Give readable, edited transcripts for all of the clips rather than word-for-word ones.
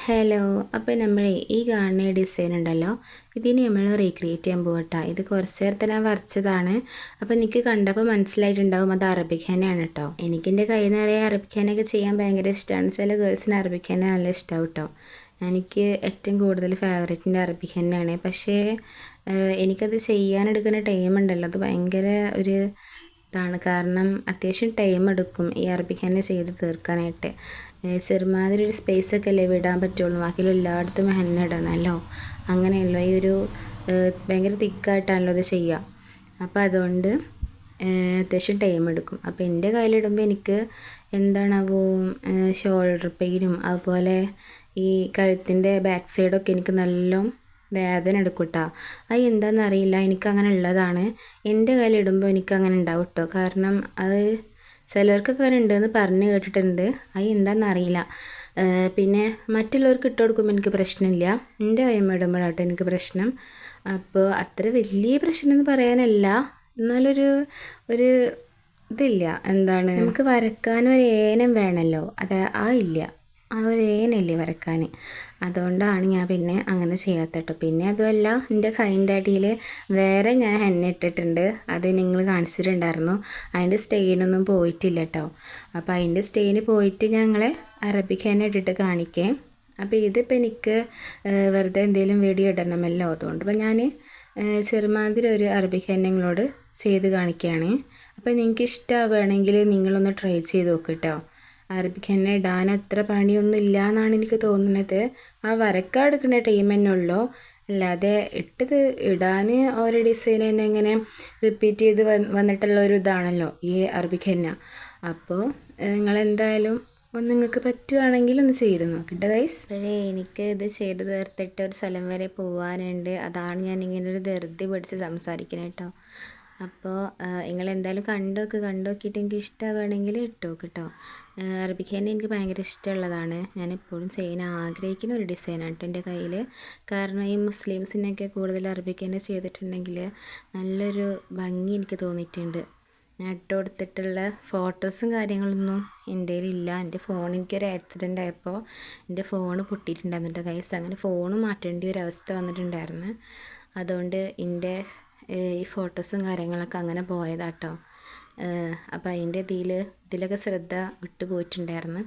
Hello, അപ്പോൾ നമ്മൾ ഈ കാണുന്ന ഡിസൈൻ ഉണ്ടല്ലോ, ഇതിന് നമ്മൾ റീക്രിയേറ്റ് ചെയ്യാൻ പോകട്ടോ. ഇത് കുറച്ച് നേരത്തെ ഞാൻ വരച്ചതാണ്. അപ്പോൾ എനിക്ക് കണ്ടപ്പോൾ മനസ്സിലായിട്ടുണ്ടാവും അത് അറബിക് ഹെനയാണ് കേട്ടോ. എനിക്കെൻ്റെ കൈ നിറയെ അറബിക് ഹെനയൊക്കെ ചെയ്യാൻ ഭയങ്കര ഇഷ്ടമാണ്. ചില ഗേൾസിന് അറബിക് ഹെന നല്ല ഇഷ്ടമാവും കേട്ടോ. എനിക്ക് ഏറ്റവും കൂടുതൽ ഫേവറേറ്റിൻ്റെ അറബിക് ഹെനയാണ്. പക്ഷേ എനിക്കത് ചെയ്യാനെടുക്കുന്ന ടൈം ഉണ്ടല്ലോ, അത് ഭയങ്കര ഒരു ഇതാണ്. കാരണം അത്യാവശ്യം ടൈം എടുക്കും ഈ അറബിക് ഹെന്ന ചെയ്ത് തീർക്കാനായിട്ട്. ചെറുമാതിരി ഒരു സ്പേസൊക്കെ അല്ലേ വിടാൻ പറ്റുള്ളൂ, ബാക്കിയുള്ള എല്ലായിടത്തും ഹെന്ന ഇടണമല്ലോ. അങ്ങനെയല്ലോ, ഈ ഒരു ഭയങ്കര തിക്കായിട്ടാണല്ലോ അത് ചെയ്യുക. അപ്പോൾ അതുകൊണ്ട് അത്യാവശ്യം ടൈം എടുക്കും. അപ്പോൾ എൻ്റെ കയ്യിലിടുമ്പോൾ എനിക്ക് എന്താണാവോ ഷോൾഡർ പെയിനും അതുപോലെ ഈ കഴുത്തിൻ്റെ ബാക്ക് സൈഡൊക്കെ എനിക്ക് നല്ല വേദന എടുക്കും കേട്ടോ. അത് എന്താണെന്നറിയില്ല, എനിക്കങ്ങനെ ഉള്ളതാണ്. എൻ്റെ കയ്യിലിടുമ്പോൾ എനിക്കങ്ങനെ ഉണ്ടാവും കേട്ടോ. കാരണം അത് ചിലവർക്കൊക്കെ അങ്ങനെ ഉണ്ടെന്ന് പറഞ്ഞ് കേട്ടിട്ടുണ്ട്. അത് എന്താണെന്നറിയില്ല. പിന്നെ മറ്റുള്ളവർക്ക് ഇട്ട് കൊടുക്കുമ്പോൾ എനിക്ക് പ്രശ്നമില്ല, എൻ്റെ കൈമ്മ ഇടുമ്പോഴാട്ടോ എനിക്ക് പ്രശ്നം. അപ്പോൾ അത്ര വലിയ പ്രശ്നം എന്ന് പറയാനല്ല, എന്നാലൊരു ഇതില്ല. എന്താണ്, നമുക്ക് വരക്കാനൊരു ഏനം വേണമല്ലോ, അത് ഇല്ല, ആ ഒരു ഏനല്ലേ വരക്കാൻ. അതുകൊണ്ടാണ് ഞാൻ പിന്നെ അങ്ങനെ ചെയ്യാത്ത കേട്ടോ. പിന്നെ അതുമല്ല, എൻ്റെ കൈൻ്റെ അടിയിൽ വേറെ ഞാൻ ഹെന്ന ഇട്ടിട്ടുണ്ട്, അത് നിങ്ങൾ കാണിച്ചിട്ടുണ്ടായിരുന്നു. അതിൻ്റെ സ്റ്റെയിനൊന്നും പോയിട്ടില്ല കേട്ടോ. അപ്പോൾ അതിൻ്റെ സ്റ്റെയിന് പോയിട്ട് ഞങ്ങൾ അറബിക് ഹെന്ന ഇട്ടിട്ട് കാണിക്കേ. അപ്പോൾ ഇതിപ്പോൾ എനിക്ക് വെറുതെ എന്തെങ്കിലും വീഡിയോ ഇടണമല്ലോ, അതുകൊണ്ട് ഇപ്പോൾ ഞാൻ ചെറുമാതിരി ഒരു അറബിക് ഹെന്ന നിങ്ങളോട് ചെയ്ത് കാണിക്കുകയാണ്. അപ്പോൾ നിങ്ങൾക്ക് ഇഷ്ടമാവുകയാണെങ്കിൽ നിങ്ങളൊന്ന് ട്രൈ ചെയ്ത് നോക്ക് കേട്ടോ. അറബിക് ഹെന്ന ഇടാൻ അത്ര പണിയൊന്നും ഇല്ല എന്നാണ് എനിക്ക് തോന്നുന്നത്. ആ വരക്കാൻ എടുക്കുന്ന ടൈം തന്നെ ഉള്ളൂ, അല്ലാതെ ഇടാൻ ഓരോ ഡിസൈൻ തന്നെ ഇങ്ങനെ റിപ്പീറ്റ് ചെയ്ത് വന്നിട്ടുള്ള ഒരു ഇതാണല്ലോ ഈ അറബിക് ഹെന്ന. അപ്പോൾ നിങ്ങളെന്തായാലും നിങ്ങൾക്ക് പറ്റുവാണെങ്കിൽ ഒന്ന് ചെയ്ത് നോക്കിട്ടോ ഗൈസ്. എനിക്ക് ഇത് ചെയ്ത് തീർത്തിട്ട് ഒരു സ്ഥലം വരെ പോകാനുണ്ട്, അതാണ് ഞാൻ ഇങ്ങനെ ഒരു ധൃതി പിടിച്ച് സംസാരിക്കുന്നത് കേട്ടോ. അപ്പോൾ നിങ്ങളെന്തായാലും കണ്ടോക്കിയിട്ട് എനിക്ക് ഇഷ്ടമാവുകയാണെങ്കിൽ ഇട്ട് നോക്ക് കേട്ടോ. അറബിക് ഹെന്ന എനിക്ക് ഭയങ്കര ഇഷ്ടമുള്ളതാണ്. ഞാൻ എപ്പോഴും ചെയ്യാൻ ആഗ്രഹിക്കുന്ന ഒരു ഡിസൈനാണ് കേട്ടോ എൻ്റെ കയ്യിൽ. കാരണം ഈ മുസ്ലിംസിനൊക്കെ കൂടുതൽ അറബിക് ഹെന്ന ചെയ്തിട്ടുണ്ടെങ്കിൽ നല്ലൊരു ഭംഗി എനിക്ക് തോന്നിയിട്ടുണ്ട്. ഞാൻ ഇട്ട് കൊടുത്തിട്ടുള്ള ഫോട്ടോസും കാര്യങ്ങളൊന്നും എൻ്റെ കയ്യിലില്ല. എൻ്റെ ഫോൺ, എനിക്കൊരു ആക്സിഡൻ്റ് ആയപ്പോൾ എൻ്റെ ഫോൺ പൊട്ടിയിട്ടുണ്ടായിരുന്നു കേട്ടോ ഗൈസ്. അങ്ങനെ ഫോൺ മാറ്റേണ്ട ഒരു അവസ്ഥ വന്നിട്ടുണ്ടായിരുന്നു. അതുകൊണ്ട് എൻ്റെ ഈ ഫോട്ടോസും കാര്യങ്ങളൊക്കെ അങ്ങനെ പോയതാട്ടോ. അപ്പോൾ അതിൻ്റെ ഇതിലൊക്കെ ശ്രദ്ധ വിട്ടു പോയിട്ടുണ്ടായിരുന്നു.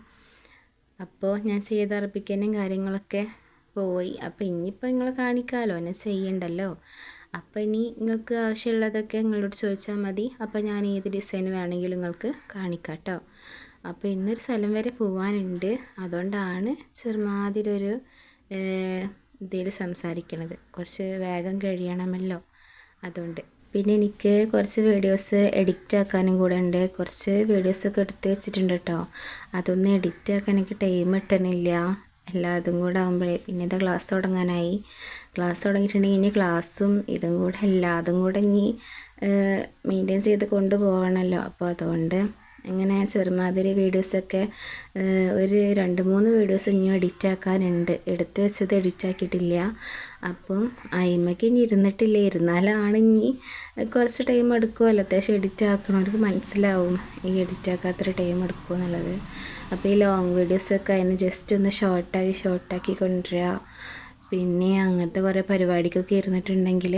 അപ്പോൾ ഞാൻ ചെയ്ത അറബിക് ഹെന്നയും കാര്യങ്ങളൊക്കെ പോയി. അപ്പോൾ ഇനിയിപ്പോൾ നിങ്ങൾ കാണിക്കാമല്ലോ, ഞാൻ ചെയ്യണ്ടല്ലോ. അപ്പോൾ ഇനി നിങ്ങൾക്ക് ആവശ്യമുള്ളതൊക്കെ നിങ്ങളോട് ചോദിച്ചാൽ മതി. അപ്പോൾ ഞാൻ ഏത് ഡിസൈൻ വേണമെങ്കിലും നിങ്ങൾക്ക് കാണിക്കാം കേട്ടോ. അപ്പോൾ ഇന്നൊരു സ്ഥലം വരെ പോകാനുണ്ട്, അതുകൊണ്ടാണ് ചെറുമാതിരി ഒരു ഇതിൽ സംസാരിക്കണത്. കുറച്ച് വേഗം കഴിയണമല്ലോ, അതുകൊണ്ട്. പിന്നെ എനിക്ക് കുറച്ച് വീഡിയോസ് എഡിറ്റ് ആക്കാനും കൂടെ ഉണ്ട്. കുറച്ച് വീഡിയോസൊക്കെ എടുത്ത് വെച്ചിട്ടുണ്ട് കേട്ടോ. അതൊന്നും എഡിറ്റ് ആക്കാൻ എനിക്ക് ടൈം കിട്ടുന്നില്ല. എല്ലാതും കൂടെ ആകുമ്പോഴേ പിന്നെ ഇത് ക്ലാസ് തുടങ്ങാനായി. ക്ലാസ് തുടങ്ങിയിട്ടുണ്ടെങ്കിൽ ഇനി ക്ലാസ്സും ഇതും കൂടെ എല്ലാതും കൂടെ ഇനി മെയിൻറ്റെയിൻ ചെയ്ത് കൊണ്ടുപോകണമല്ലോ. അപ്പോൾ അതുകൊണ്ട് ഇങ്ങനെ ചെറുമാതിരി വീഡിയോസൊക്കെ ഒരു 2-3 വീഡിയോസ് ഇനിയും എഡിറ്റ് ആക്കാനുണ്ട്. എടുത്ത് വെച്ചത് എഡിറ്റ് ആക്കിയിട്ടില്ല. അപ്പം അയിമയ്ക്ക് ഇനി ഇരുന്നാലാണ് ഇനി കുറച്ച് ടൈം എടുക്കുമല്ലോ. അത്യാവശ്യം എഡിറ്റ് ആക്കണവർക്ക് മനസ്സിലാവും ഈ എഡിറ്റ് ആക്കാത്ര ടൈം എടുക്കുമെന്നുള്ളത്. അപ്പോൾ ഈ ലോങ് വീഡിയോസൊക്കെ അതിന് ജസ്റ്റ് ഒന്ന് ഷോർട്ടാക്കി കൊണ്ടുവരിക. പിന്നെ അങ്ങനത്തെ കുറേ പരിപാടിക്കൊക്കെ ഇരുന്നിട്ടുണ്ടെങ്കിൽ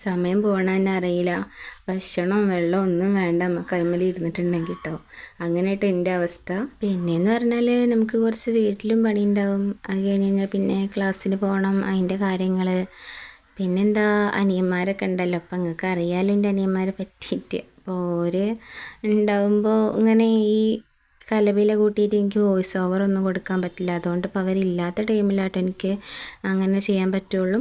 സമയം പോകണ തന്നെ അറിയില്ല. ഭക്ഷണവും വെള്ളവും ഒന്നും വേണ്ട നമുക്ക് അതിന്മേൽ ഇരുന്നിട്ടുണ്ടെങ്കിൽ കേട്ടോ. അങ്ങനെയായിട്ട് എൻ്റെ അവസ്ഥ. പിന്നെയെന്ന് പറഞ്ഞാൽ നമുക്ക് കുറച്ച് വീട്ടിലും പണി ഉണ്ടാവും. അത് കഴിഞ്ഞ് കഴിഞ്ഞാൽ പിന്നെ ക്ലാസ്സിന് പോകണം, അതിൻ്റെ കാര്യങ്ങൾ. പിന്നെന്താ, അനിയന്മാരൊക്കെ ഉണ്ടല്ലോ. അപ്പം നിങ്ങൾക്ക് അറിയാമല്ലോ എൻ്റെ അനിയന്മാരെ പറ്റിയിട്ട്. അപ്പോൾ ഓര് ഉണ്ടാവുമ്പോൾ ഇങ്ങനെ ഈ കലപില കൂട്ടിയിട്ട് എനിക്ക് വോയിസ് ഓവർ ഒന്നും കൊടുക്കാൻ പറ്റില്ല. അതുകൊണ്ട് ഇപ്പോൾ അവരില്ലാത്ത ടൈമിലാട്ടോ എനിക്ക് അങ്ങനെ ചെയ്യാൻ പറ്റുള്ളൂ.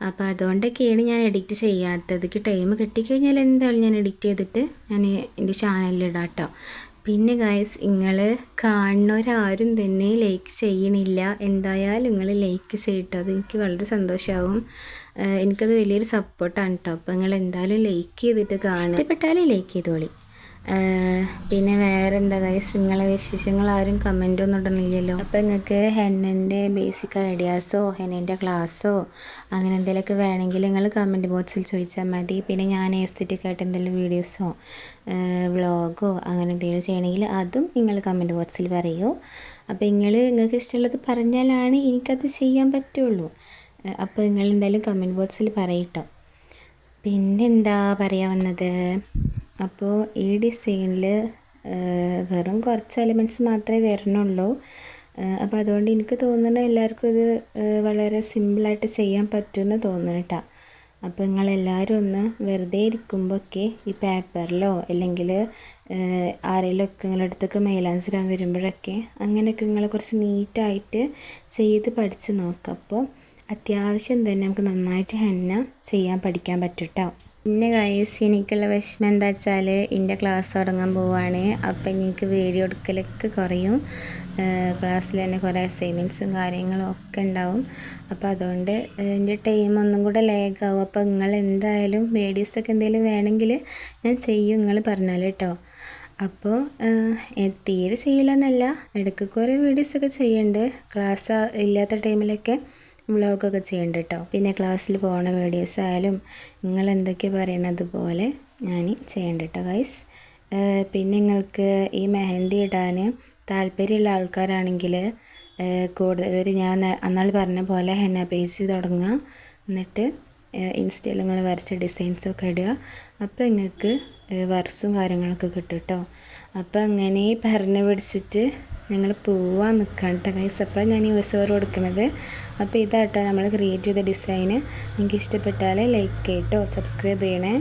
അപ്പോൾ അതുകൊണ്ടൊക്കെയാണ് ഞാൻ എഡിറ്റ് ചെയ്യാത്തത്. എനിക്ക് ടൈം കിട്ടിക്കഴിഞ്ഞാൽ എന്തായാലും ഞാൻ എഡിറ്റ് ചെയ്തിട്ട് ഞാൻ എൻ്റെ ചാനലിലിടാം കേട്ടോ. പിന്നെ ഗൈസ്, നിങ്ങൾ കാണുന്നവരാരും തന്നെ ലൈക്ക് ചെയ്യണില്ല. എന്തായാലും നിങ്ങൾ ലൈക്ക് ചെയ്യട്ടോ, അത് എനിക്ക് വളരെ സന്തോഷമാവും. എനിക്കത് വലിയൊരു സപ്പോർട്ടാണ് കേട്ടോ. അപ്പോൾ നിങ്ങൾ എന്തായാലും ലൈക്ക് ചെയ്തിട്ട് കാണുക. ഇഷ്ടപ്പെട്ടാലും ലൈക്ക് ചെയ്തോളി. പിന്നെ വേറെ എന്താ ഗൈസ്, നിങ്ങളെ വിശേഷങ്ങൾ ആരും കമൻ്റ് ഒന്നും ഇടണില്ലല്ലോ. അപ്പോൾ നിങ്ങൾക്ക് ഹെന്നൻ്റെ ബേസിക് ഐഡിയാസോ ഹെന്നൻ്റെ ക്ലാസ്സോ അങ്ങനെ എന്തെങ്കിലുമൊക്കെ വേണമെങ്കിൽ നിങ്ങൾ കമൻറ്റ് ബോക്സിൽ ചോദിച്ചാൽ മതി. പിന്നെ ഞാൻ എസ്തെറ്റിക്കായിട്ട് എന്തെങ്കിലും വീഡിയോസോ വ്ളോഗോ അങ്ങനെ എന്തെങ്കിലും ചെയ്യണമെങ്കിൽ അതും നിങ്ങൾ കമൻറ്റ് ബോക്സിൽ പറയൂ. അപ്പോൾ നിങ്ങൾക്ക് ഇഷ്ടമുള്ളത് പറഞ്ഞാലാണ് എനിക്കത് ചെയ്യാൻ പറ്റുള്ളൂ. അപ്പോൾ നിങ്ങൾ എന്തായാലും കമൻറ്റ് ബോക്സിൽ പറയട്ടോ. പിന്നെന്താ പറയാൻ വന്നത്, അപ്പോൾ ഈ ഡിസൈനിൽ വെറും കുറച്ച് എലിമെൻറ്റ്സ് മാത്രമേ വരണുള്ളൂ. അപ്പോൾ അതുകൊണ്ട് എനിക്ക് തോന്നുന്നത് എല്ലാവർക്കും ഇത് വളരെ സിമ്പിളായിട്ട് ചെയ്യാൻ പറ്റുമെന്ന് തോന്നുന്നു കേട്ടോ. അപ്പോൾ നിങ്ങളെല്ലാവരും ഒന്ന് വെറുതെ ഇരിക്കുമ്പോഴൊക്കെ ഈ പേപ്പറിലോ അല്ലെങ്കിൽ ആരെങ്കിലുമൊക്കെ നിങ്ങളുടെ അടുത്തൊക്കെ മൈലാഞ്ചി ഇടാൻ വരുമ്പോഴൊക്കെ അങ്ങനെയൊക്കെ നിങ്ങൾ കുറച്ച് നീറ്റായിട്ട് ചെയ്ത് പഠിച്ച് നോക്കുക. അപ്പോൾ അത്യാവശ്യം തന്നെ നമുക്ക് നന്നായിട്ട് ഹെന്ന ചെയ്യാൻ പഠിക്കാൻ പറ്റും കേട്ടോ. പിന്നെ ഗൈസ്, എനിക്കുള്ള വിഷമം എന്താ വെച്ചാൽ എൻ്റെ ക്ലാസ് തുടങ്ങാൻ പോവുകയാണ്. അപ്പം എനിക്ക് വീഡിയോ എടുക്കലൊക്കെ കുറയും. ക്ലാസ്സിൽ തന്നെ കുറേ അസൈൻമെൻറ്റ്സും കാര്യങ്ങളും ഒക്കെ ഉണ്ടാവും. അപ്പോൾ അതുകൊണ്ട് എൻ്റെ ടൈം ഒന്നും കൂടെ ലാഗാവും. അപ്പോൾ നിങ്ങൾ എന്തായാലും വീഡിയോസൊക്കെ എന്തെങ്കിലും വേണമെങ്കിൽ ഞാൻ ചെയ്യും, നിങ്ങൾ പറഞ്ഞാൽ കേട്ടോ. അപ്പോൾ തീരെ ചെയ്യില്ല എന്നല്ല, ഇടയ്ക്കൊക്കെ ഓരോ വീഡിയോസൊക്കെ ചെയ്യുന്നുണ്ട്. ക്ലാസ് ഇല്ലാത്ത ടൈമിലൊക്കെ വ്ളോഗൊക്കെ ചെയ്യണ്ട കേട്ടോ. പിന്നെ ക്ലാസ്സിൽ പോകുന്ന വീഡിയോസ് ആയാലും നിങ്ങൾ എന്തൊക്കെ പറയണത് പോലെ ഞാൻ ചെയ്യണ്ട കേട്ടോ ഗൈസ്. പിന്നെ നിങ്ങൾക്ക് ഈ മെഹന്തി ഇടാൻ താല്പര്യമുള്ള ആൾക്കാരാണെങ്കിൽ കൂടുതൽ ഞാൻ അന്നാൾ പറഞ്ഞ പോലെ ഹെന്ന പേജ് തുടങ്ങുക, എന്നിട്ട് ഇൻസ്റ്റയിൽ നിങ്ങൾ വരച്ച ഡിസൈൻസൊക്കെ ഇടുക. അപ്പോൾ നിങ്ങൾക്ക് വർക്ക്സും കാര്യങ്ങളൊക്കെ കിട്ടും കേട്ടോ. അപ്പോൾ അങ്ങനെ പറഞ്ഞ് പിടിച്ചിട്ട് ഞങ്ങൾ പോവാൻ നിൽക്കണം കേട്ടോ ഗൈസ്. അപ്പോഴാണ് ഞാൻ ഈ വോയിസ് ഓവർ കൊടുക്കുന്നത്. അപ്പോൾ ഇതാട്ടോ നമ്മൾ ക്രിയേറ്റ് ചെയ്ത ഡിസൈന്. നിങ്ങൾക്ക് ഇഷ്ടപ്പെട്ടാൽ ലൈക്ക് ചെയ്യട്ടോ, സബ്സ്ക്രൈബ് ചെയ്യണേ.